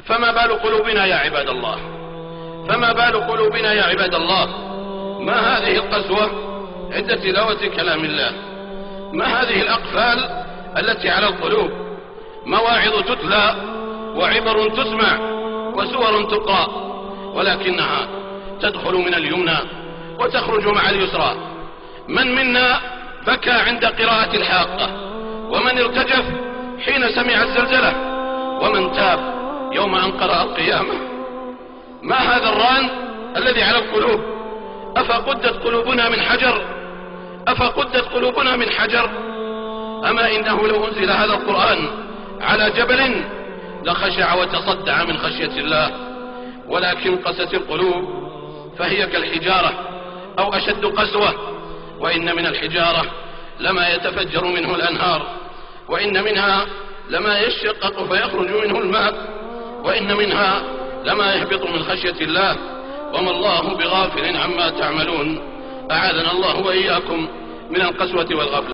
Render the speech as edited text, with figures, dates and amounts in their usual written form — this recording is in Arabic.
فما بال قلوبنا يا عباد الله؟ فما بال قلوبنا يا عباد الله؟ ما هذه القسوة عند تلاوة كلام الله؟ ما هذه الأقفال التي على القلوب؟ مواعظ تتلى وعبر تسمع وسور تقرأ، ولكنها تدخل من اليمنى وتخرج مع اليسرى. من منا بكى عند قراءة الحاقة؟ ومن ارتجف حين سمع الزلزلة؟ ومن تاب يوم أن قرأ القيامة؟ ما هذا الران الذي على القلوب؟ أفقدت قلوبنا من حجر؟ أفقدت قلوبنا من حجر؟ أما إنه لو أنزل هذا القرآن على جبل لخشع وتصدع من خشية الله، ولكن قست القلوب فهي كالحجارة أو أشد قسوة. وإن من الحجارة لما يتفجر منه الأنهار، وإن منها لما يشقق فيخرج منه الماء، وإن منها لما يهبط من خشية الله، وما الله بغافل عما تعملون. أعاذنا الله وإياكم من القسوة والغفلة.